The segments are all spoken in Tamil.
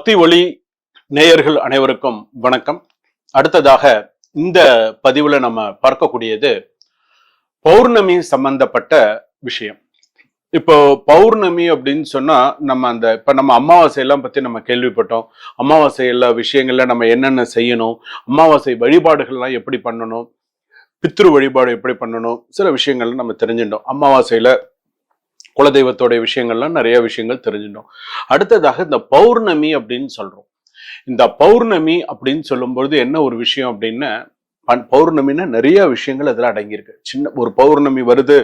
பக்தி ஒளி நேயர்கள் அனைவருக்கும் வணக்கம். அடுத்ததாக இந்த பதிவுல நம்ம பார்க்கக்கூடியது பௌர்ணமி சம்பந்தப்பட்ட விஷயம். இப்போ பௌர்ணமி அப்படின்னு சொன்னா நம்ம அமாவாசை எல்லாம் பத்தி நம்ம கேள்விப்பட்டோம். அமாவாசை எல்லா விஷயங்கள்ல நம்ம என்னென்ன செய்யணும், அமாவாசை வழிபாடுகள்லாம் எப்படி பண்ணணும், பித்ரு வழிபாடு எப்படி பண்ணணும், சில விஷயங்கள்ல நம்ம தெரிஞ்சுட்டோம். அமாவாசையில குலதெய்வத்தோடைய விஷயங்கள்லாம் நிறைய விஷயங்கள் தெரிஞ்சிட்டோம். அடுத்ததாக இந்த பௌர்ணமி அப்படின்னு சொல்றோம். இந்த பௌர்ணமி அப்படின்னு சொல்லும்பொழுது என்ன ஒரு விஷயம் அப்படின்னா, பௌர்ணமின்னா நிறைய விஷயங்கள் அதுல அடங்கியிருக்கு. சின்ன ஒரு பௌர்ணமி வருது,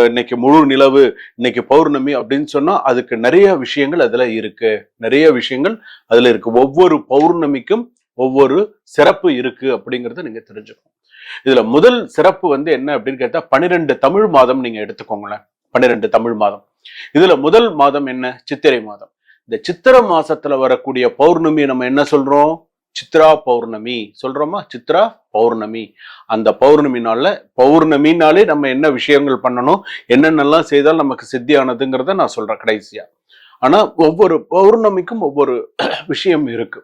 இன்னைக்கு முழு நிலவு, இன்னைக்கு பௌர்ணமி அப்படின்னு சொன்னா அதுக்கு நிறைய விஷயங்கள் அதுல இருக்கு. நிறைய விஷயங்கள் அதுல இருக்கு. ஒவ்வொரு பௌர்ணமிக்கும் ஒவ்வொரு சிறப்பு இருக்கு அப்படிங்கறத நீங்க தெரிஞ்சுக்கணும். இதுல முதல் சிறப்பு என்ன அப்படின்னு கேட்டா, 12 தமிழ் மாதம் நீங்க எடுத்துக்கோங்களேன். 12 தமிழ் மாதம். இதுல முதல் மாதம் என்ன? சித்திரை மாதம். இந்த சித்திரை மாசத்துல வரக்கூடிய பௌர்ணமி நம்ம என்ன சொல்றோம்? சித்ரா பௌர்ணமி சொல்றோமா? சித்ரா பௌர்ணமி. அந்த பௌர்ணமினாலே நம்ம என்ன விஷயங்கள் பண்ணணும், என்னென்னலாம் செய்தால் நமக்கு சித்தியானதுங்கிறத நான் சொல்றேன் கடைசியா. ஆனா ஒவ்வொரு பௌர்ணமிக்கும் ஒவ்வொரு விஷயம் இருக்கு.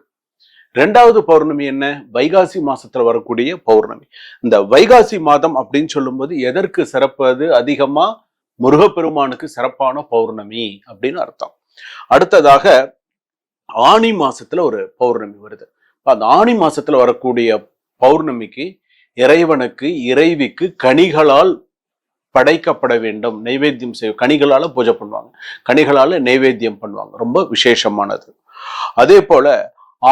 2வது பௌர்ணமி என்ன? வைகாசி மாசத்துல வரக்கூடிய பௌர்ணமி. இந்த வைகாசி மாதம் அப்படின்னு சொல்லும்போது எதற்கு சிறப்பு? அது அதிகமா முருகப்பெருமானுக்கு சிறப்பான பௌர்ணமி அப்படின்னு அர்த்தம். அடுத்ததாக ஆனி மாசத்துல ஒரு பௌர்ணமி வருது. அந்த ஆனி மாசத்துல வரக்கூடிய பௌர்ணமிக்கு இறைவனுக்கு இறைவிக்கு கனிகளால் படைக்கப்பட வேண்டும், நைவேத்தியம் செய்ய, கனிகளால பூஜை பண்ணுவாங்க, கனிகளால நைவேத்தியம் பண்ணுவாங்க. ரொம்ப விசேஷமானது. அதே போல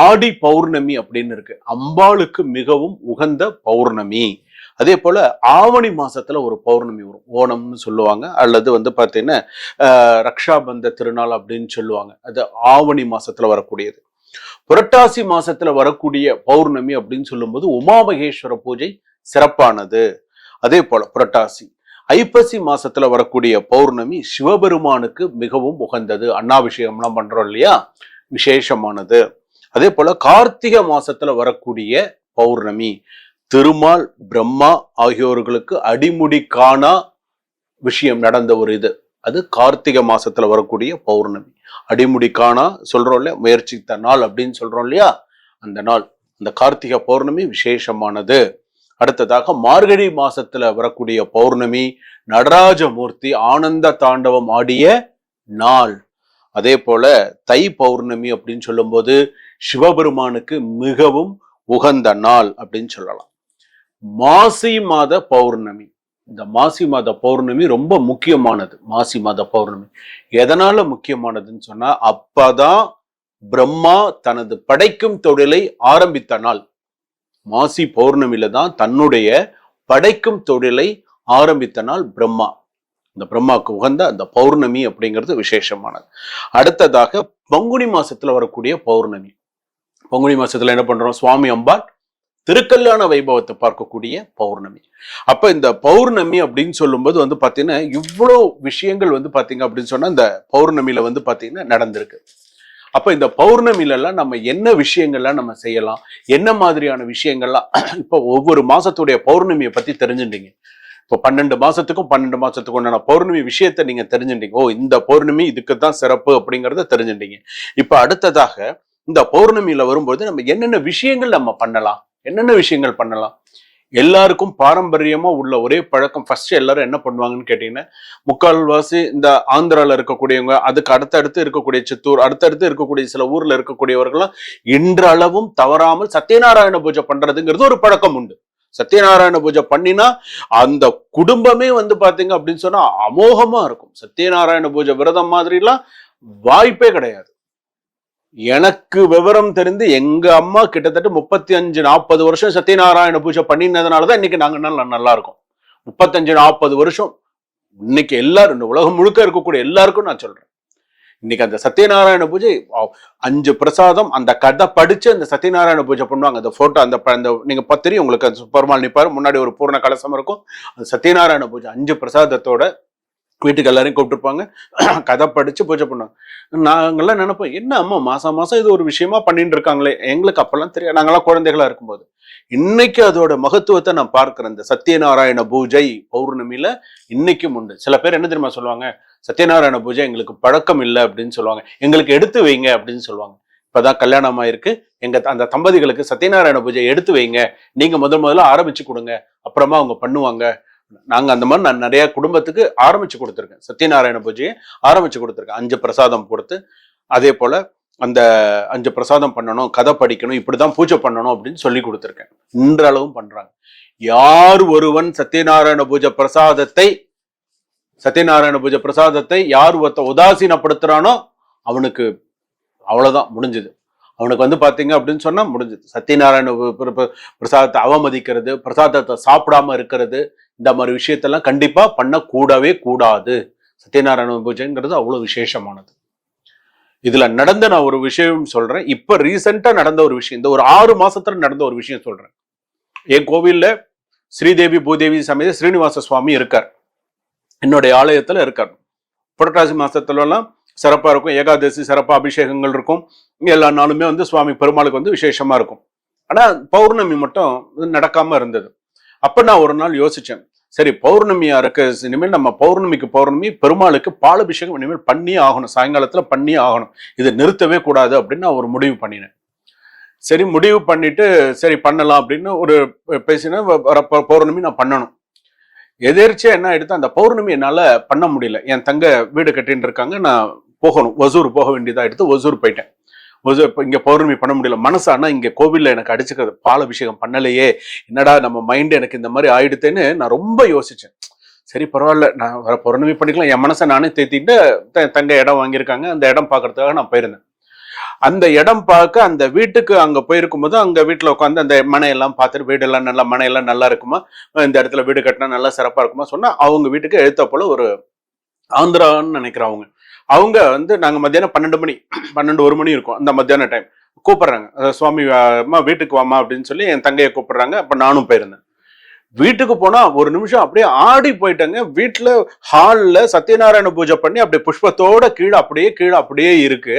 ஆடி பௌர்ணமி அப்படின்னு இருக்கு, அம்பாளுக்கு மிகவும் உகந்த பௌர்ணமி. அதே போல ஆவணி மாசத்துல ஒரு பௌர்ணமி வரும், ஓணம்னு சொல்லுவாங்க, அல்லது பாத்தீங்கன்னா ரக்ஷாபந்த திருநாள் அப்படின்னு சொல்லுவாங்க. அது ஆவணி மாசத்துல வரக்கூடியது. புரட்டாசி மாசத்துல வரக்கூடிய பௌர்ணமி அப்படின்னு சொல்லும்போது உமாமகேஸ்வர பூஜை சிறப்பானது. அதே போல புரட்டாசி. ஐப்பசி மாசத்துல வரக்கூடிய பௌர்ணமி சிவபெருமானுக்கு மிகவும் உகந்தது. அன்னாபிஷேகம்லாம் பண்றோம் இல்லையா, விசேஷமானது. அதே போல கார்த்திகை மாசத்துல வரக்கூடிய பௌர்ணமி திருமால் பிரம்மா ஆகியோர்களுக்கு அடிமுடி காணா விஷயம் நடந்த ஒரு இது. அது கார்த்திகை மாசத்துல வரக்கூடிய பௌர்ணமி. அடிமுடி காணா சொல்றோம் இல்லையா, முயற்சித்த நாள் அப்படின்னு சொல்றோம் இல்லையா, அந்த நாள், அந்த கார்த்திகை பௌர்ணமி விசேஷமானது. அடுத்ததாக மார்கழி மாசத்துல வரக்கூடிய பௌர்ணமி நடராஜமூர்த்தி ஆனந்த தாண்டவம் ஆடிய நாள். அதே போல தை பௌர்ணமி அப்படின்னு சொல்லும்போது சிவபெருமானுக்கு மிகவும் உகந்த நாள் அப்படின்னு சொல்லலாம். மாசி மாத பௌர்ணமி. இந்த மாசி மாத பௌர்ணமி ரொம்ப முக்கியமானது. மாசி மாத பௌர்ணமி எதனால முக்கியமானதுன்னு சொன்னா, அப்பதான் பிரம்மா தனது படைக்கும் தொழிலை ஆரம்பித்த நாள். மாசி பௌர்ணமியில தான் தன்னுடைய படைக்கும் தொழிலை ஆரம்பித்த நாள் பிரம்மா. இந்த பிரம்மாவுக்கு உகந்த அந்த பௌர்ணமி அப்படிங்கிறது விசேஷமானது. அடுத்ததாக பங்குனி மாசத்துல வரக்கூடிய பௌர்ணமி. பங்குனி மாசத்துல என்ன பண்றோம்? சுவாமி அம்பாள் திருக்கல்யாண வைபவத்தை பார்க்கக்கூடிய பௌர்ணமி. அப்ப இந்த பௌர்ணமி அப்படின்னு சொல்லும்போது பாத்தீங்கன்னா இவ்வளவு விஷயங்கள் பாத்தீங்க அப்படின்னு சொன்னா இந்த பௌர்ணமியில பாத்தீங்கன்னா நடந்திருக்கு. அப்ப இந்த பௌர்ணமில எல்லாம் நம்ம என்ன விஷயங்கள்லாம் நம்ம செய்யலாம், என்ன மாதிரியான விஷயங்கள்லாம் இப்ப ஒவ்வொரு மாசத்துடைய பௌர்ணமியை பத்தி தெரிஞ்சுட்டீங்க. இப்போ 12 மாசத்துக்கும் உண்டான பௌர்ணமி விஷயத்த நீங்க தெரிஞ்சுட்டீங்க. ஓ, இந்த பௌர்ணமி இதுக்குதான் சிறப்பு அப்படிங்கறத தெரிஞ்சுட்டீங்க. இப்ப அடுத்ததாக இந்த பௌர்ணமியில வரும்போது நம்ம என்னென்ன விஷயங்கள் நம்ம பண்ணலாம், என்னென்ன விஷயங்கள் பண்ணலாம்? எல்லாருக்கும் பாரம்பரியமா உள்ள ஒரே பழக்கம், ஃபர்ஸ்ட் எல்லாரும் என்ன பண்ணுவாங்கன்னு கேட்டீங்கன்னா, முக்கால்வாசி இந்த ஆந்திரால இருக்கக்கூடியவங்க, அதுக்கு அடுத்தடுத்து இருக்கக்கூடிய சித்தூர், அடுத்தடுத்து இருக்கக்கூடிய சில ஊர்ல இருக்கக்கூடியவர்கள்லாம் இன்றளவும் தவறாமல் சத்யநாராயண பூஜை பண்றதுங்கிறது ஒரு பழக்கம் உண்டு. சத்யநாராயண பூஜை பண்ணினா அந்த குடும்பமே பாத்தீங்க அப்படின்னு சொன்னா அமோகமா இருக்கும். சத்யநாராயண பூஜை விரதம் மாதிரிலாம் வாய்ப்பே கிடையாது. எனக்கு விவரம் தெரிந்து எங்க அம்மா கிட்டத்தட்ட 35-40 வருஷம் சத்யநாராயண பூஜை பண்ணினதுனாலதான் இன்னைக்கு நாங்க நல்லா இருக்கோம். 35-40 வருஷம். இன்னைக்கு எல்லாரும், இந்த உலகம் முழுக்க இருக்கக்கூடிய எல்லாருக்கும் நான் சொல்றேன், இன்னைக்கு அந்த சத்யநாராயண பூஜை 5 பிரசாதம், அந்த கதை படிச்சு அந்த சத்யநாராயண பூஜை பண்ணுவாங்க. அந்த போட்டோ அந்த நீங்க தெரியும் உங்களுக்கு, அந்த பெருமாள் நிப்பாரு, முன்னாடி ஒரு பூர்ண கலசம் இருக்கும். அந்த சத்யநாராயண பூஜை 5 பிரசாதத்தோட வீட்டுக்கு எல்லாரையும் கூப்பிட்டுருப்பாங்க, கதை படிச்சு பூஜை பண்ணுவாங்க. நாங்கெல்லாம் நினைப்போம், என்ன அம்மா மாசம் இது ஒரு விஷயமா பண்ணிட்டு இருக்காங்களே. எங்களுக்கு அப்பெல்லாம் தெரியாது, நாங்கெல்லாம் குழந்தைகளா இருக்கும்போது. இன்னைக்கு அதோட மகத்துவத்தை நான் பார்க்கிறேன். இந்த சத்யநாராயண பூஜை பௌர்ணமியில இன்னைக்கும் உண்டு. சில பேர் என்ன தெரியுமா சொல்லுவாங்க, சத்யநாராயண பூஜை எங்களுக்கு பழக்கம் இல்லை அப்படின்னு சொல்லுவாங்க, எங்களுக்கு எடுத்து வைங்க அப்படின்னு சொல்லுவாங்க. இப்பதான் கல்யாணம் ஆயிருக்கு, அந்த தம்பதிகளுக்கு சத்யநாராயண பூஜை எடுத்து வைங்க, நீங்க முதல்ல ஆரம்பிச்சு கொடுங்க, அப்புறமா அவங்க பண்ணுவாங்க. நாங்க அந்த மாதிரி நான் நிறைய குடும்பத்துக்கு ஆரம்பிச்சு கொடுத்துருக்கேன், சத்யநாராயண பூஜையை ஆரம்பிச்சு கொடுத்துருக்கேன். 5 பிரசாதம் கொடுத்து, அதே போல அந்த 5 பிரசாதம் பண்ணணும், கதை படிக்கணும், இப்படிதான் பூஜை பண்ணணும் அப்படின்னு சொல்லி கொடுத்துருக்கேன். இன்றளவும் பண்றாங்க. யார் ஒருவன் சத்யநாராயண பூஜை பிரசாதத்தை யார் ஒருத்த உதாசீனப்படுத்துறானோ அவனுக்கு அவ்வளவுதான், முடிஞ்சது. அவனுக்கு வந்து பாத்தீங்க அப்படின்னு சொன்னா முடிஞ்சது. சத்யநாராயண பிரசாதத்தை அவமதிக்கிறது, பிரசாதத்தை சாப்பிடாம இருக்கிறது, இந்த மாதிரி விஷயத்தெல்லாம் கண்டிப்பா பண்ணக்கூடவே கூடாது. சத்யநாராயண பூஜைங்கிறது அவ்வளவு விசேஷமானது. இதுல நடந்த நான் ஒரு விஷயம் சொல்றேன். இப்ப ரீசெண்டா நடந்த ஒரு விஷயம், இந்த ஒரு 6 மாசத்துல நடந்த ஒரு விஷயம் சொல்றேன். என் கோவில்ல ஸ்ரீதேவி பூதேவி சமேத ஸ்ரீனிவாச சுவாமி இருக்கார், என்னுடைய ஆலயத்துல இருக்கார். புரட்டாசி மாசத்துல எல்லாம் சிறப்பா இருக்கும், ஏகாதசி சிறப்பா அபிஷேகங்கள் இருக்கும், எல்லா நாளுமே வந்து சுவாமி பெருமாளுக்கு வந்து விசேஷமா இருக்கும். ஆனா பௌர்ணமி மட்டும் நடக்காம இருந்தது. அப்ப நான் ஒரு நாள் யோசிச்சேன், சரி பௌர்ணமியா இருக்கு, இனிமேல் நம்ம பௌர்ணமி பெருமாளுக்கு பாலபிஷேகம் இனிமேல் பண்ணியே ஆகணும், சாயங்காலத்துல பண்ணியே ஆகணும், இதை நிறுத்தவே கூடாது அப்படின்னு நான் ஒரு முடிவு பண்ணினேன். சரி முடிவு பண்ணிட்டு சரி பண்ணலாம் அப்படின்னு ஒரு பேசினா, பௌர்ணமி நான் பண்ணணும். எதிர்ச்சியா என்ன எடுத்து அந்த பௌர்ணமி என்னால பண்ண முடியல. என் தங்க வீடு கட்டின்னு இருக்காங்க, நான் போகணும், ஒசூர் போக வேண்டியதா எடுத்து ஒசூர் போயிட்டேன். இங்க பௌர்ணமி பண்ண முடியல. மனசானா இங்க கோவில்ல எனக்கு அடிச்சுக்கிறது, பால் அபிஷேகம் பண்ணலையே, என்னடா நம்ம மைண்ட் எனக்கு இந்த மாதிரி ஆயிடுத்தேன்னு நான் ரொம்ப யோசிச்சேன். சரி பரவாயில்ல, நான் வர பௌர்ணமி பண்ணிக்கலாம், என் மனசை நானே தேத்திட்டு தங்க இடம் வாங்கியிருக்காங்க, அந்த இடம் பார்க்கறதுக்காக நான் போயிருந்தேன். அந்த இடம் பார்க்க அந்த வீட்டுக்கு அங்க போயிருக்கும் போது அங்க வீட்டுல உட்காந்து அந்த மனையெல்லாம் பார்த்துட்டு, வீடெல்லாம் நல்லா, மனையெல்லாம் நல்லா இருக்குமா, இந்த இடத்துல வீடு கட்டினா நல்லா சிறப்பா இருக்குமா சொன்னா, அவங்க வீட்டுக்கு எழுத்த போல ஒரு ஆந்திரான்னு நினைக்கிறவங்க, அவங்க வந்து நாங்க மத்தியானம் 12 மணி இருக்கும், அந்த மத்தியான டைம் கூப்பிடுறாங்க, சுவாமி அம்மா வீட்டுக்கு வாமா அப்படின்னு சொல்லி என் தங்கையை கூப்பிடுறாங்க. அப்ப நானும் போயிருந்தேன். வீட்டுக்கு போனா ஒரு நிமிஷம் அப்படியே ஆடி போயிட்டாங்க. வீட்டுல ஹால்ல சத்யநாராயண பூஜை பண்ணி அப்படியே புஷ்பத்தோட கீழே அப்படியே இருக்கு.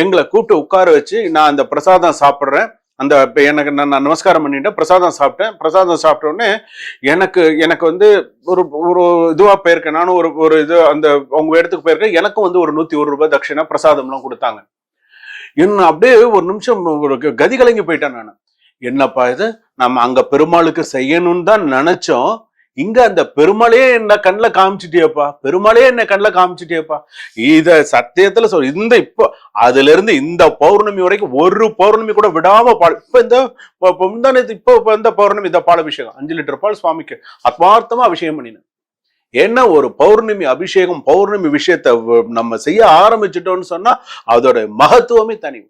எங்களை கூப்பிட்டு உட்கார வச்சு நான் அந்த பிரசாதம் சாப்பிட்றேன். அந்த எனக்கு நான் நமஸ்காரம் பண்ணிட்டேன், பிரசாதம் சாப்பிட்டேன். பிரசாதம் சாப்பிட்ட உடனே எனக்கு வந்து ஒரு இதுவா போயிருக்கேன், நானும் ஒரு இது அந்த அவங்க இடத்துக்கு போயிருக்கேன். எனக்கும் வந்து ஒரு 101 ரூபாய் தட்சிணா பிரசாதம்லாம் கொடுத்தாங்க. என்ன அப்படியே ஒரு நிமிஷம் ஒரு கதி கலங்கி போயிட்டேன் நான். என்னப்பா இது, நம்ம அங்க பெருமாளுக்கு செய்யணும்னு தான் நினைச்சோம், இங்க அந்த பெருமாளே என்ன கண்ணில் காமிச்சிட்டியப்பா. இத சத்தியத்துல சொல், இப்போ அதுல இருந்து இந்த பௌர்ணமி வரைக்கும் ஒரு பௌர்ணமி கூட விடாம இப்போ இந்த பௌர்ணமி இந்த பாலபிஷேகம் 5 லிட்டர் பால் சுவாமிக்கு ஆத்மார்த்தமா அபிஷேகம் பண்ணினேன். ஏன்னா ஒரு பௌர்ணமி அபிஷேகம், பௌர்ணமி விஷயத்த நம்ம செய்ய ஆரம்பிச்சிட்டோம்னு சொன்னா அதோட மகத்துவமே தனி.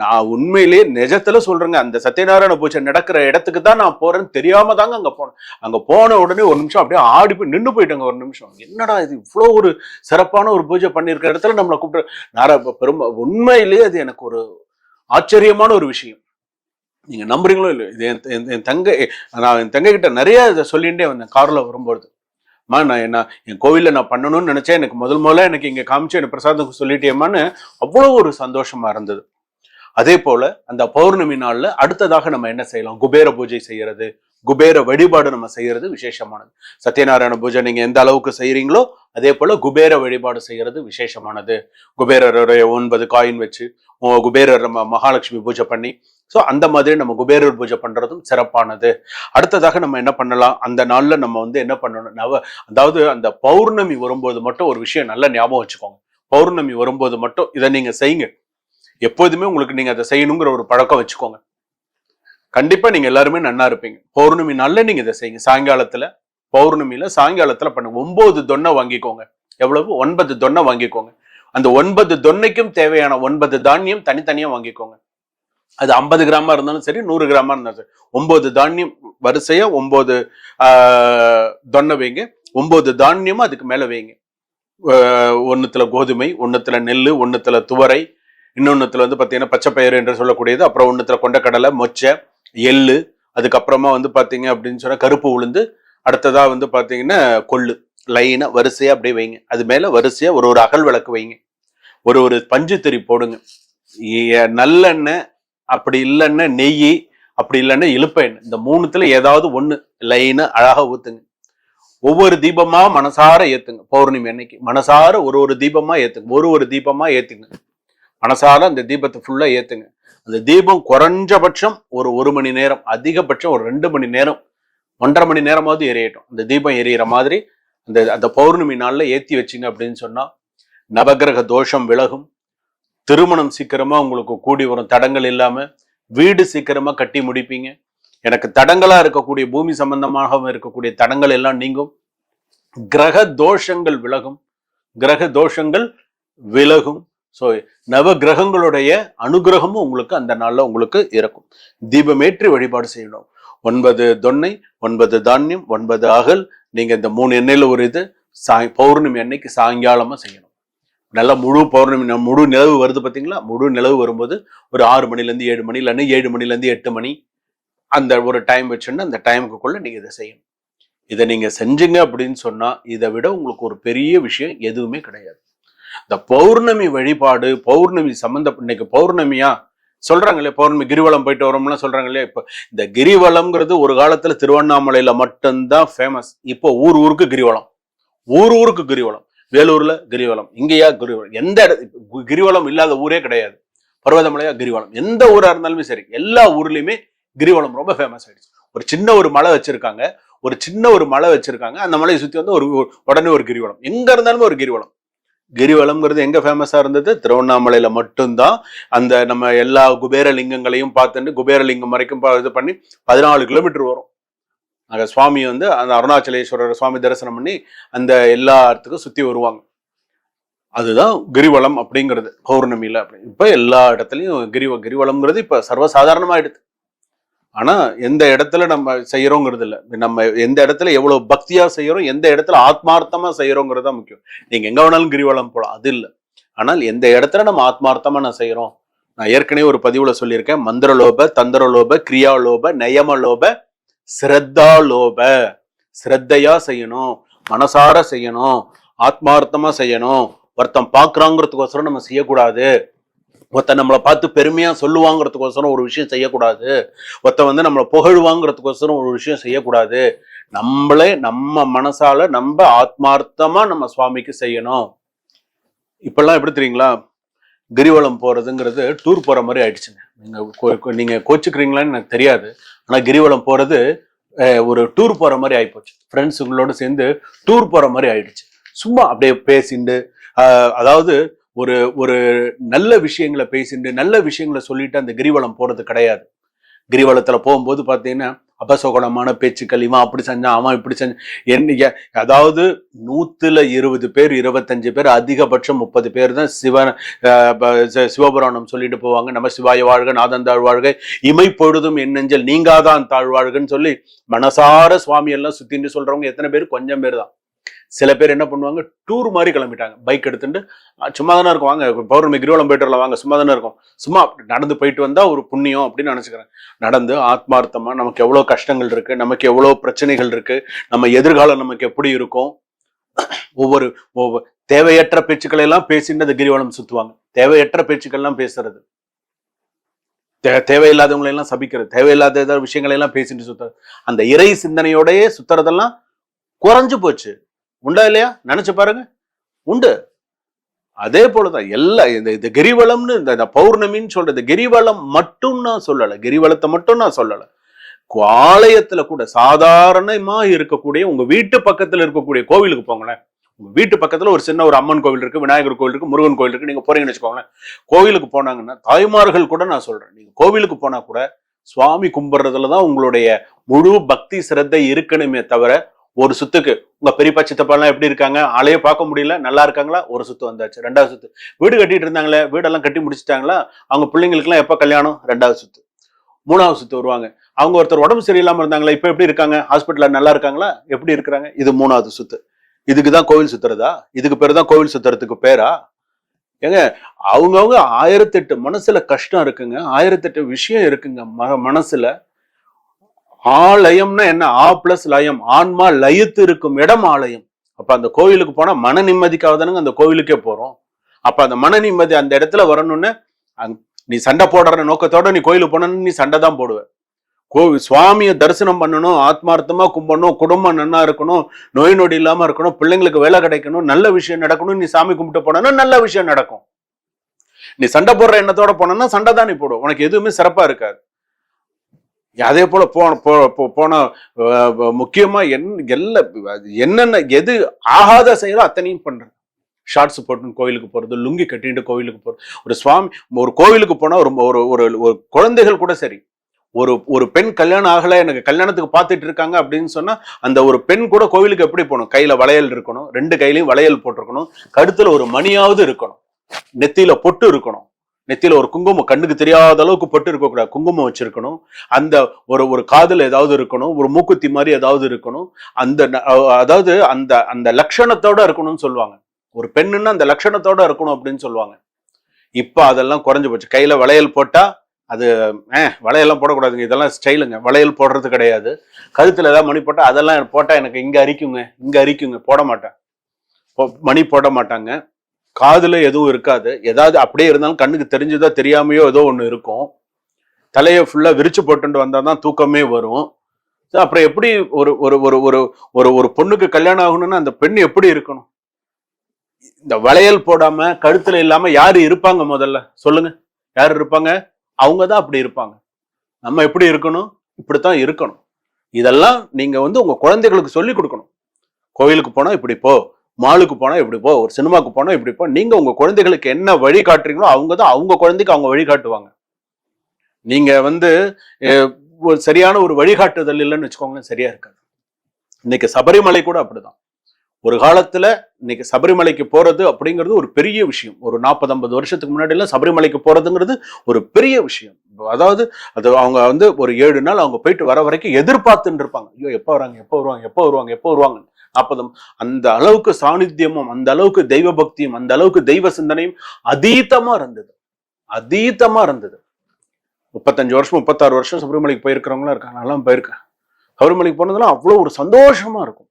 நான் உண்மையிலேயே நிஜத்துல சொல்றேங்க, அந்த சத்யநாராயண பூஜை நடக்கிற இடத்துக்கு தான் நான் போறேன்னு தெரியாம தாங்க அங்க போனேன். அங்க போன உடனே ஒரு நிமிஷம் அப்படியே ஆடி போய் நின்று போயிட்டாங்க. ஒரு நிமிஷம், என்னடா இது இவ்வளோ ஒரு சிறப்பான ஒரு பூஜை பண்ணியிருக்கிற இடத்துல நம்மளை கூப்பிட்டு உண்மையிலேயே அது எனக்கு ஒரு ஆச்சரியமான ஒரு விஷயம். நீங்க நம்புறீங்களோ இல்லையோ, இது என் தங்கை, நான் என் தங்கை கிட்ட நிறைய இதை சொல்லிகிட்டே வந்தேன் கார்ல வரும்போது. நான் என் கோவில்ல நான் பண்ணணும்னு நினைச்சேன், எனக்கு முதல்ல எனக்கு இங்க காமிச்சு எனக்கு பிரசாதம் சொல்லிட்டேமான்னு அவ்வளோ ஒரு சந்தோஷமா இருந்தது. அதே போல அந்த பௌர்ணமி நாள்ல அடுத்ததாக நம்ம என்ன செய்யலாம், குபேர பூஜை செய்யறது, குபேர வழிபாடு நம்ம செய்யறது விசேஷமானது. சத்யநாராயண பூஜை நீங்க எந்த அளவுக்கு செய்யறீங்களோ அதே போல குபேர வழிபாடு செய்யறது விசேஷமானது. குபேரருடைய 9 காயின் வச்சு குபேரர் மகாலட்சுமி பூஜை பண்ணி, ஸோ அந்த மாதிரி நம்ம குபேரர் பூஜை பண்றதும் சிறப்பானது. அடுத்ததாக நம்ம என்ன பண்ணலாம், அந்த நாள்ல நம்ம வந்து என்ன பண்ணணும், அதாவது அந்த பௌர்ணமி வரும்போது மட்டும் ஒரு விஷயம் நல்லா ஞாபகம் வச்சுக்கோங்க. பௌர்ணமி வரும்போது மட்டும் இதை நீங்க செய்யுங்க. எப்போதுமே உங்களுக்கு நீங்க அதை செய்யணுங்கிற ஒரு பழக்கம் வச்சுக்கோங்க. கண்டிப்பா நீங்க எல்லாருமே நன்னா இருப்பீங்க. பௌர்ணமி நாள்ல நீங்க இதை செய்யுங்க. சாயங்காலத்துல, பௌர்ணமியில சாயங்காலத்துல பண்ணுங்க. 9 தொன்னை வாங்கிக்கோங்க. எவ்வளவு? 9 தொன்னை வாங்கிக்கோங்க. அந்த 9 தொன்னைக்கும் தேவையான 9 தானியம் தனித்தனியா வாங்கிக்கோங்க. அது 50 கிராமா இருந்தாலும் சரி, 100 கிராமா இருந்தாலும் சரி, 9 தானியம் வரிசையா 9 தொன்னை வைங்க. 9 தானியமும் அதுக்கு மேல வைங்க. ஒன்னுத்துல கோதுமை, ஒன்னுத்துல நெல்லு, ஒன்னுத்துல துவரை, இன்னொன்னுத்துல வந்து பாத்தீங்கன்னா பச்சை பயிறு என்று சொல்லக்கூடியது, அப்புறம் ஒன்னுத்துல கொண்டக்கடலை, மொச்சை, எள்ளு, அதுக்கப்புறமா வந்து பாத்தீங்க அப்படின்னு சொன்னா கருப்பு உளுந்து, அடுத்ததா வந்து பாத்தீங்கன்னா கொள்ளு, லைனா வரிசையா அப்படியே வைங்க. அது மேல வரிசையா ஒரு அகல் விளக்கு வைங்க. ஒரு பஞ்சு திரி போடுங்க. நல்லெண்ணெய், அப்படி இல்லைன்னா நெய், அப்படி இல்லைன்னா இழுப்ப எண்ணெய், இந்த 3த்துல ஏதாவது ஒண்ணு லைனா அழகா ஊத்துங்க. ஒவ்வொரு தீபமா மனசார ஏத்துங்க. பௌர்ணமி அன்னைக்கு மனசார ஒரு தீபமா ஏத்துங்க. ஒரு தீபமா ஏத்துங்க. மனசால அந்த தீபத்தை ஃபுல்லா ஏத்துங்க. அந்த தீபம் குறைஞ்சபட்சம் ஒரு மணி நேரம், அதிகபட்சம் ஒரு 2 மணி நேரம், 1.5 மணி நேரமாவது எரியட்டும். அந்த தீபம் எரியிற மாதிரி அந்த அந்த பௌர்ணமி நாள்ல ஏத்தி வச்சிங்க அப்படின்னு சொன்னா நவகிரக தோஷம் விலகும். திருமணம் சீக்கிரமா உங்களுக்கு கூடி வரும், தடங்கள் இல்லாம. வீடு சீக்கிரமா கட்டி முடிப்பீங்க. எனக்கு தடங்களா இருக்கக்கூடிய பூமி சம்பந்தமாக இருக்கக்கூடிய தடங்கள் எல்லாம் நீங்கும். கிரக தோஷங்கள் விலகும். கிரக தோஷங்கள் விலகும். ஸோ நவ கிரகங்களுடைய அனுகிரகமும் உங்களுக்கு அந்த நாள்ல உங்களுக்கு இருக்கும். தீபமேற்றி வழிபாடு செய்யணும். 9 தொன்னை, 9 தானியம், 9 அகல். நீங்க இந்த 3 எண்ணெயில ஒரு இது பௌர்ணமி அன்னைக்கு சாயங்காலமா செய்யணும். நல்லா முழு பௌர்ணமி, முழு நிலவு வருது பார்த்தீங்களா? முழு நிலவு வரும்போது ஒரு 6 மணிலேருந்து 7 மணி, இல்லைன்னா 7 மணிலேருந்து 8 மணி, அந்த ஒரு டைம் வச்சுன்னா அந்த டைமுக்குள்ள நீங்க இதை செய்யணும். இதை நீங்க செஞ்சீங்க அப்படின்னு சொன்னா இதை விட உங்களுக்கு ஒரு பெரிய விஷயம் எதுவுமே கிடையாது. இந்த பௌர்ணமி வழிபாடு, பௌர்ணமி இன்னைக்கு பௌர்ணமியா சொல்றாங்களே, பௌர்ணமி கிரிவலம் போயிட்டு வரோம்லாம் சொல்றாங்களே. இப்ப இந்த கிரிவலம்ங்கிறது ஒரு காலத்துல திருவண்ணாமலையில மட்டும்தான் ஃபேமஸ். இப்போ ஊருக்கு கிரிவலம், ஊருக்கு கிரிவலம். வேலூர்ல கிரிவலம், இங்கேயா கிரிவலம், எந்த கிரிவலம் இல்லாத ஊரே கிடையாது. பர்வதமலையா கிரிவலம், எந்த ஊரா இருந்தாலுமே சரி, எல்லா ஊர்லயுமே கிரிவலம் ரொம்ப ஃபேமஸ் ஆயிடுச்சு. ஒரு சின்ன ஒரு மலை வச்சிருக்காங்க, அந்த மலையை சுத்தி வந்து உடனே ஒரு கிரிவலம், எங்க இருந்தாலுமே ஒரு கிரிவலம். கிரிவலம்ங்கிறது எங்க ஃபேமஸா இருந்தது? திருவண்ணாமலையில மட்டும்தான். அந்த நம்ம எல்லா குபேர லிங்கங்களையும் பார்த்துட்டு குபேரலிங்கம் வரைக்கும் இது பண்ணி 14 கிலோமீட்டர் வரும். அங்க சுவாமி வந்து அந்த அருணாச்சலேஸ்வரர் சுவாமி தரிசனம் பண்ணி அந்த எல்லா இடத்துக்கும் சுத்தி வருவாங்க. அதுதான் கிரிவலம் அப்படிங்கிறது பௌர்ணமியில. இப்ப எல்லா இடத்துலயும் கிரிவலம்ங்கிறது இப்ப சர்வசாதாரணமாயிடுது. ஆனா எந்த இடத்துல நம்ம செய்யறோங்கிறது இல்லை. நம்ம எந்த இடத்துல எவ்வளவு பக்தியா செய்யறோம், எந்த இடத்துல ஆத்மார்த்தமா செய்யறோங்கிறது தான் முக்கியம். நீங்க எங்க வேணாலும் கிரிவலம் போலாம், அது இல்லை. ஆனால் எந்த இடத்துல நம்ம ஆத்மார்த்தமா நான் செய்யறோம். நான் ஏற்கனவே ஒரு பதிவுல சொல்லியிருக்கேன். மந்திரலோப, தந்திரலோப, கிரியாலோப, நயமலோப, ஸ்ரத்தாலோப. ஸ்ரத்தையா செய்யணும், மனசார செய்யணும், ஆத்மார்த்தமா செய்யணும். ஒருத்தன் பாக்குறாங்கிறதுக்கோசரம் நம்ம செய்யக்கூடாது. ஒருத்தன் நம்மளை பார்த்து பெருமையா சொல்லுவாங்கிறதுக்கோசரம் ஒரு விஷயம் செய்யக்கூடாது. ஒருத்தன் வந்து நம்மளை புகழ்வாங்கிறதுக்கோசரம் ஒரு விஷயம் செய்யக்கூடாது. நம்மளே நம்ம மனசால நம்ம ஆத்மார்த்தமா நம்ம சுவாமிக்கு செய்யணும். இப்பெல்லாம் எப்படி தெரியுங்களா? கிரிவலம் போறதுங்கிறது டூர் போற மாதிரி ஆயிடுச்சுங்க. நீங்க கோச்சுக்கிறீங்களான்னு எனக்கு தெரியாது. ஆனா கிரிவலம் போறது ஒரு டூர் போற மாதிரி ஆயிப்போச்சு. ஃப்ரெண்ட்ஸுங்களோட சேர்ந்து டூர் போற மாதிரி ஆயிடுச்சு. சும்மா அப்படியே பேசிண்டு, அதாவது ஒரு நல்ல விஷயங்களை பேசிட்டு நல்ல விஷயங்களை சொல்லிட்டு அந்த கிரிவலம் போறது கிடையாது. கிரிவலத்துல போகும்போது பாத்தீங்கன்னா அபசகுணமான பேச்சுக்கள், இவன் அப்படி செஞ்சான், அவன் இப்படி செஞ்சான். என்ன, அதாவது 120 பேர் 25 பேர், அதிகபட்சம் 30 பேர் தான் சிவபுராணம் சொல்லிட்டு போவாங்க. நம்ம சிவாய வாழ்க, நாதன் தாழ்வாழ்க, இமை பொழுதும் என் நெஞ்சல் நீங்காதான் தாழ்வாழ்கன்னு சொல்லி மனசார சுவாமி எல்லாம் சுத்தின்னு சொல்றவங்க எத்தனை பேர்? கொஞ்சம் பேர் தான். சில பேர் என்ன பண்ணுவாங்க, டூர் மாதிரி கிளம்பிட்டாங்க. பைக் எடுத்துட்டு சும்மா தானே இருக்கும், வாங்க பௌர்ணமி கிரிவலம் போயிட்டு வரலாம், வாங்க சும்மா தானே இருக்கும், சும்மா நடந்து போயிட்டு வந்தா ஒரு புண்ணியம் அப்படின்னு நினைச்சுக்கிறேன். நடந்து ஆத்மார்த்தமா நமக்கு எவ்வளவு கஷ்டங்கள் இருக்கு, நமக்கு எவ்வளவு பிரச்சனைகள் இருக்கு, நம்ம எதிர்காலம் நமக்கு எப்படி இருக்கும், ஒவ்வொரு தேவையற்ற பேச்சுக்களை எல்லாம் பேசிட்டு அந்த கிரிவலம் சுத்துவாங்க. தேவையற்ற பேச்சுக்கள் எல்லாம் பேசுறது, தேவையில்லாதவங்களை எல்லாம் சபிக்கிறது, தேவையில்லாத ஏதாவது விஷயங்களை எல்லாம் பேசிட்டு சுத்துறது, அந்த இறை சிந்தனையோடயே சுத்துறதெல்லாம் குறைஞ்சு போச்சு. உண்டா இல்லையா? நினைச்சு பாருங்க, உண்டு. அதே போலதான் எல்லாம் இந்த கிரிவலம்னு இந்த பௌர்ணமின்னு சொல்றது, கிரிவலம் மட்டும் நான் சொல்லல, கிரிவலத்தை மட்டும் நான் சொல்லல. ஆலயத்துல கூட சாதாரணமா இருக்கக்கூடிய உங்க வீட்டு பக்கத்துல இருக்கக்கூடிய கோவிலுக்கு போங்களேன். உங்க வீட்டு பக்கத்துல ஒரு சின்ன ஒரு அம்மன் கோவில் இருக்கு, விநாயகர் கோவில் இருக்கு, முருகன் கோவில் இருக்கு. நீங்க போறீங்கன்னு வச்சுக்கோங்களேன். கோவிலுக்கு போனாங்கன்னா தாய்மார்கள் கூட நான் சொல்றேன், நீங்க கோவிலுக்கு போனா கூட சுவாமி கும்பிடுறதுலதான் உங்களுடைய முழு பக்தி சிரத்தை இருக்கணுமே தவிர, ஒரு சுத்துக்கு உங்க பெரியப்பா சித்தப்பாலாம் எப்படி இருக்காங்க, ஆளையே பார்க்க முடியல, நல்லா இருக்காங்களா, ஒரு சுத்து வந்தாச்சு. 2வது சுத்து, வீடு கட்டிட்டு இருந்தாங்களே, வீடெல்லாம் கட்டி முடிச்சுட்டாங்களா, அவங்க பிள்ளைங்களுக்கு எல்லாம் எப்ப கல்யாணம், 2வது சுத்து. 3வது சுத்து வருவாங்க. அவங்க ஒருத்தர் உடம்பு சரியில்லாம இருந்தாங்களா, இப்ப எப்படி இருக்காங்க, ஹாஸ்பிட்டல்ல நல்லா இருக்காங்களா, எப்படி இருக்கிறாங்க, இது 3வது சுத்து. இதுக்குதான் கோவில் சுத்துறதா? இதுக்கு பேரு தான் கோவில் சுத்துறதுக்கு பேரா? ஏங்க, அவங்கவுங்க 1008 மனசுல கஷ்டம் இருக்குங்க, 1008 விஷயம் இருக்குங்க மனசுல. ஆலயம்னா என்ன? ஆ பிளஸ் லயம், ஆன்மா லயித்து இருக்கும் இடம் ஆலயம். அப்ப அந்த கோவிலுக்கு போனா மன நிம்மதிக்காக தானுங்க அந்த கோவிலுக்கே போறோம். அப்ப அந்த மன நிம்மதி அந்த இடத்துல வரணும்னு, நீ சண்டை போடுற நோக்கத்தோட நீ கோயிலுக்கு போனன்னு நீ சண்டை தான் போடுவ. சுவாமியை தரிசனம் பண்ணணும், ஆத்மார்த்தமா கும்பிடணும், குடும்பம் நன்னா இருக்கணும், நோய் நொடி இல்லாம இருக்கணும், பிள்ளைங்களுக்கு வேலை கிடைக்கணும், நல்ல விஷயம் நடக்கணும், நீ சாமி கும்பிட்டு போனா நல்ல விஷயம் நடக்கும். நீ சண்டை போடுற எண்ணத்தோட போனா சண்டை தான் நீ போடும், உனக்கு எதுவுமே சிறப்பா இருக்காது. அதே போல போன முக்கியமா என்னென்ன எது ஆகாத செயலோ அத்தனையும் பண்றேன். ஷார்ட்ஸ் போட்டு கோயிலுக்கு போறது, லுங்கி கட்டிட்டு கோயிலுக்கு போறது. ஒரு கோவிலுக்கு போனா ஒரு குழந்தைகள் கூட சரி, ஒரு பெண் கல்யாணம் ஆகல, எனக்கு கல்யாணத்துக்கு பார்த்துட்டு இருக்காங்க அப்படின்னு சொன்னா அந்த ஒரு பெண் கூட கோவிலுக்கு எப்படி போகணும்? கையில வளையல் இருக்கணும், 2 கையிலையும் வளையல் போட்டிருக்கணும், கழுத்துல ஒரு மணியாவது இருக்கணும், நெத்தியில பொட்டு இருக்கணும், நெத்தியில ஒரு குங்குமம், கண்ணுக்கு தெரியாத அளவுக்கு பொட்டு இருக்கக்கூடாது, குங்குமம் வச்சிருக்கணும், அந்த ஒரு காதுல ஏதாவது இருக்கணும், ஒரு மூக்குத்தி மாதிரி ஏதாவது இருக்கணும். அதாவது அந்த லட்சணத்தோட இருக்கணும்னு சொல்லுவாங்க. ஒரு பெண்ணுன்னா அந்த லட்சணத்தோட இருக்கணும் அப்படின்னு சொல்லுவாங்க. இப்ப அதெல்லாம் குறைஞ்சு போச்சு. கையில வளையல் போட்டா அது வளையெல்லாம் போடக்கூடாதுங்க, இதெல்லாம் ஸ்டைலுங்க, வளையல் போடுறது கிடையாது. கழுத்துல ஏதாவது மணி போட்டா அதெல்லாம் போட்டா எனக்கு இங்க அரிக்குங்க, போட மாட்டேன், மணி போட மாட்டாங்க. காதுல எதுவும் இருக்காது, ஏதாவது அப்படியே இருந்தாலும் கண்ணுக்கு தெரிஞ்சதோ தெரியாமையோ ஏதோ ஒண்ணு இருக்கும். தலையை ஃபுல்லா விரிச்சு போட்டு வந்தாதான் தூக்கமே வரும். அப்புறம் எப்படி ஒரு ஒரு ஒரு ஒரு ஒரு பொண்ணுக்கு கல்யாணம் ஆகணும்னா அந்த பெண் எப்படி இருக்கணும்? இந்த வளையல் போடாம கழுத்துல இல்லாம யாரு இருப்பாங்க? முதல்ல சொல்லுங்க, யாரு இருப்பாங்க? அவங்கதான் அப்படி இருப்பாங்க. நம்ம எப்படி இருக்கணும்? இப்படித்தான் இருக்கணும். இதெல்லாம் நீங்க உங்க குழந்தைகளுக்கு சொல்லி கொடுக்கணும். கோயிலுக்கு போனா இப்படி போ, மாலுக்கு போனா இப்படி போ, ஒரு சினிமாக்கு போனா இப்படி போ. நீங்க உங்க குழந்தைகளுக்கு என்ன வழி காட்டுறீங்களோ அவங்கதான் அவங்க குழந்தைக்கு அவங்க வழி காட்டுவாங்க. நீங்க ஒரு சரியான ஒரு வழிகாட்டுதல் இல்லைன்னு வச்சுக்கோங்களேன், சரியா இருக்காது. இன்னைக்கு சபரிமலை கூட அப்படிதான். ஒரு காலத்துல இன்னைக்கு சபரிமலைக்கு போறது அப்படிங்கிறது ஒரு பெரிய விஷயம். ஒரு 40-50 வருஷத்துக்கு முன்னாடி எல்லாம் சபரிமலைக்கு போறதுங்கிறது ஒரு பெரிய விஷயம். அதாவது அது அவங்க ஒரு 7 நாள் அவங்க போயிட்டு வர வரைக்கும் எதிர்பார்த்துட்டு இருப்பாங்க. ஐயோ எப்ப வருவாங்க. 40 அந்த அளவுக்கு சாநித்தியமும், அந்த அளவுக்கு தெய்வ பக்தியும், அந்த அளவுக்கு தெய்வ சிந்தனையும் அதீதமா இருந்தது. 35 வருஷம் 36 வருஷம் சபரிமலைக்கு போயிருக்கிறவங்களா இருக்காங்க. நல்லா போயிருக்கேன். சபரிமலைக்கு போனதெல்லாம் அவ்வளவு ஒரு சந்தோஷமா இருக்கும்.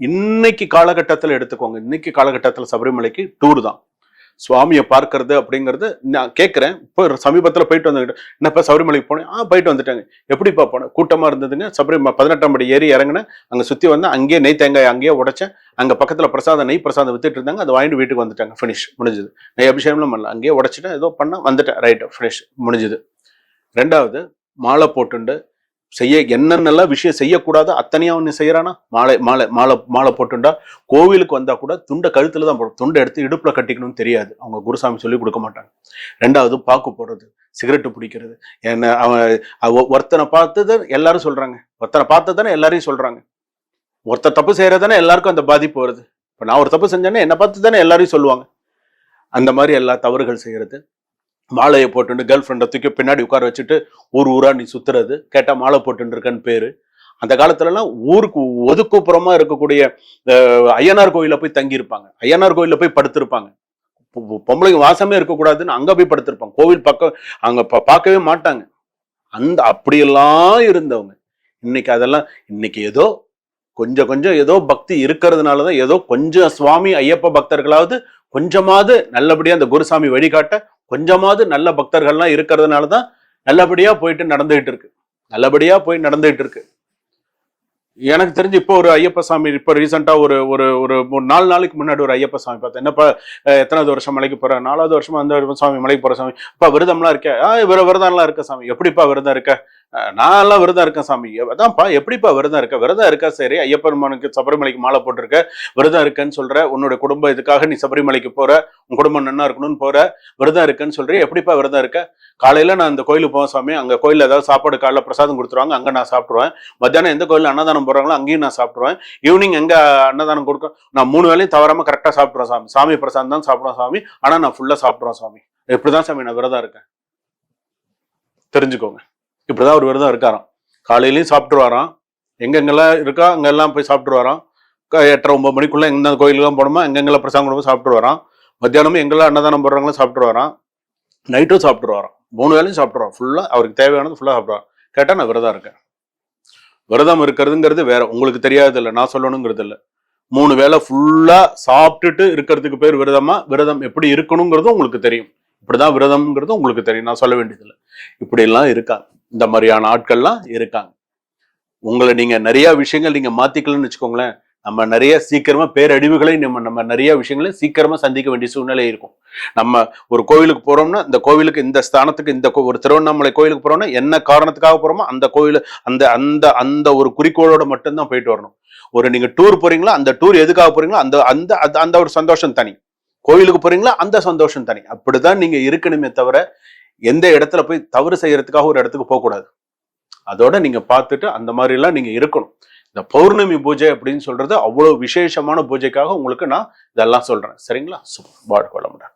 இன்னைக்கு காலகட்டத்தில் எடுத்துக்கோங்க, இன்னைக்கு காலகட்டத்தில் சபரிமலைக்கு டூர் தான். சுவாமியை பார்க்கறது அப்படிங்கிறது நான் கேட்கிறேன். இப்போ சமீபத்தில் போயிட்டு வந்துக்கிட்டு, என்னப்பா சபரிமலைக்கு போனேன்? போயிட்டு வந்துட்டாங்க. எப்படிப்பா போனேன்? கூட்டமா இருந்ததுங்க. 18ஆம் படி ஏறி இறங்கினேன், அங்க சுத்தி வந்தேன், அங்கேயே நெய் தேங்காய் அங்கேயே உடைச்சேன். அங்க பக்கத்துல நெய் பிரசாதம் வித்துட்டு இருந்தாங்க, அதை வாங்கிட்டு வீட்டுக்கு வந்துட்டாங்க. ஃபினிஷ், முடிஞ்சது. நெய் அபிஷேகம்லாம் பண்ணல, அங்கேயே உடைச்சிட்டேன், ஏதோ பண்ண வந்துட்டேன். ரைட், ஃபினிஷ், முடிஞ்சது. 2வது மாலை போட்டுண்டு என்னென்னலாம் விஷயம் செய்யக்கூடாது அத்தனையும் அவன் செய்யறானா? மாலை போட்டுண்டா கோவிலுக்கு வந்தா கூட துண்டை கழுத்துல தான் போடும். துண்டை எடுத்து இடுப்புல கட்டிக்கணும்னு தெரியாது, அவங்க குருசாமி சொல்லி கொடுக்க மாட்டாங்க. 2வது பாக்கு போடுறது, சிகரெட்டு பிடிக்கிறது. ஒருத்தனை பார்த்தது எல்லாரும் சொல்றாங்க, ஒருத்தனை பார்த்ததானே எல்லாரையும் சொல்றாங்க. ஒருத்தர் தப்பு செய்யறதானே எல்லாருக்கும் அந்த பாதிப்பு வருது. இப்ப நான் ஒரு தப்பு செஞ்சேன்னா என்னை பார்த்து தானே எல்லாரையும் சொல்லுவாங்க. அந்த மாதிரி எல்லா தவறுகள் செய்யறது. மாலையை போட்டு கேர்ள் ஃப்ரெண்டை தூக்கி பின்னாடி உட்கார வச்சுட்டு ஊரா நீ சுத்துறது, கேட்டா மாலை போட்டு இருக்கன்னு பேரு. அந்த காலத்துல எல்லாம் ஊருக்கு ஒதுக்குப்புறமா இருக்கக்கூடிய ஐயனார் கோயில போய் தங்கி இருப்பாங்க, ஐயனார் கோயில போய் படுத்திருப்பாங்க. பொம்பளைங்க வாசமே இருக்கக்கூடாதுன்னு அங்க போய் படுத்திருப்பாங்க. கோவில் பக்கம் அங்க பார்க்கவே மாட்டாங்க. அப்படியெல்லாம் இருந்தவங்க. இன்னைக்கு ஏதோ கொஞ்சம் ஏதோ பக்தி இருக்கிறதுனாலதான், ஏதோ கொஞ்சம் சுவாமி ஐயப்ப பக்தர்களாவது கொஞ்சமாவது நல்லபடியா அந்த குருசாமி வழிகாட்ட கொஞ்சமாவது நல்ல பக்தர்கள்லாம் இருக்கிறதுனாலதான் நல்லபடியா போயிட்டு நடந்துகிட்டு இருக்கு. எனக்கு தெரிஞ்சு இப்போ ஒரு ஐயப்ப சாமி, இப்போ ரீசெண்டா ஒரு 4 நாளைக்கு முன்னாடி ஒரு ஐயப்ப சாமி பார்த்தேன். என்னப்பா எத்தனாவது வருஷம் மலைக்கு போற? 4வது வருஷமா அந்த சாமி மலைக்கு போற சாமி. இப்ப விரதம்லாம் இருக்க? விரதம்லாம் இருக்க சாமி. எப்படிப்பா விரதம் இருக்க? நான் எல்லாம் விரதம் இருக்கேன் சாமி. அதான்ப்பா, எப்படிப்பா விரதம் இருக்க? விரதம் இருக்கா சரி, ஐயப்பெருமானுக்கு சபரிமலைக்கு மாலை போட்டிருக்க, விரதம் இருக்கன்னு சொல்ற, உன்னோட குடும்பம் இதுக்காக நீ சபரிமலைக்கு போற, உன் குடும்பம் நன்னா இருக்கணும்னு போற, விரதம் இருக்கன்னு சொல்ற, எப்படிப்பா விரதம் இருக்க? காலையில நான் இந்த கோயிலுக்கு போவேன் சாமி, அங்க கோயில்ல ஏதாவது சாப்பாடு காலைல பிரசாதம் கொடுத்துருவாங்க, அங்க நான் சாப்பிடுவேன். மத்தியானம் எந்த கோயில்ல அன்னதானம் போடுறாங்களோ அங்கேயும் நான் சாப்பிடுவேன். ஈவினிங் எங்க அன்னதானம் கொடுக்க நான் 3 வேளையும் தவறாம கரெக்டா சாப்பிடுறேன் சாமி. சாமி பிரசாதம் தான் சாப்பிடுவேன் சாமி, ஆனா நான் ஃபுல்லா சாப்பிடுறேன் சாமி. இப்படிதான் சாமி நான் விரதம் இருக்கேன். தெரிஞ்சுக்கோங்க, இப்படிதான் ஒரு விரதம் இருக்காராம். காலையிலயும் சாப்பிட்டு வரான், எங்கெங்கெல்லாம் இருக்கா அங்கெல்லாம் போய் சாப்பிட்டு வரான். 8:30-9 மணிக்குள்ள எந்த கோயிலுக்கும் போனோமா எங்கெங்கெல்லாம் பிரசாதம் கொடுப்போம் சாப்பிட்டு வரான். மத்தியானமும் எங்கெல்லாம் அன்னதானம் போடுறாங்களும் சாப்பிட்டு வரான். நைட்டும் சாப்பிட்டு வரான். 3 வேளையும் சாப்பிட்டுருவான். ஃபுல்லா அவருக்கு தேவையானது ஃபுல்லா சாப்பிடுவான். கேட்டா நான் விரதம் இருக்கேன். விரதம் இருக்கிறதுங்கிறது வேற, உங்களுக்கு தெரியாது இல்லை, நான் சொல்லணுங்கிறது இல்லை. 3 வேளை ஃபுல்லா சாப்பிட்டுட்டு இருக்கிறதுக்கு பேர் விரதமா? விரதம் எப்படி இருக்கணுங்கிறது உங்களுக்கு தெரியும். இப்படிதான் விரதம்ங்கிறது உங்களுக்கு தெரியும், நான் சொல்ல வேண்டியதில்லை. இப்படி எல்லாம் இருக்காங்க, இந்த மாதிரியான ஆட்கள்லாம் இருக்காங்க. உங்களை நீங்க நிறைய விஷயங்கள் நீங்க மாத்திக்கலன்னு வச்சுக்கோங்களேன், நம்ம நிறைய சீக்கிரமா பேரழிவுகளை நம்ம நிறைய விஷயங்களையும் சீக்கிரமா சந்திக்க வேண்டிய சூழ்நிலை இருக்கும். நம்ம ஒரு கோவிலுக்கு போறோம்னா இந்த கோவிலுக்கு இந்த ஸ்தானத்துக்கு இந்த ஒரு திருவண்ணாமலை கோவிலுக்கு போறோம்னா என்ன காரணத்துக்காக போறோமோ அந்த கோவில் அந்த அந்த அந்த ஒரு குறிக்கோளோட மட்டும்தான் போயிட்டு வரணும். ஒரு நீங்க டூர் போறீங்களா, அந்த டூர் எதுக்காக போறீங்களோ அந்த அந்த அந்த ஒரு சந்தோஷம் தனி. கோவிலுக்கு போறீங்களா அந்த சந்தோஷம் தனி. அப்படிதான் நீங்க இருக்கணுமே தவிர எந்த இடத்துல போய் தவறு செய்யறதுக்காக ஒரு இடத்துக்கு போக கூடாது. அதோட நீங்க பார்த்துட்டு அந்த மாதிரி எல்லாம் நீங்க இருக்கணும். இந்த பௌர்ணமி பூஜை அப்படின்னு சொல்றது அவ்வளவு விசேஷமான பூஜைக்காக உங்களுக்கு நான் இதெல்லாம் சொல்றேன். சரிங்களா? வாழ்க வளமுடன்.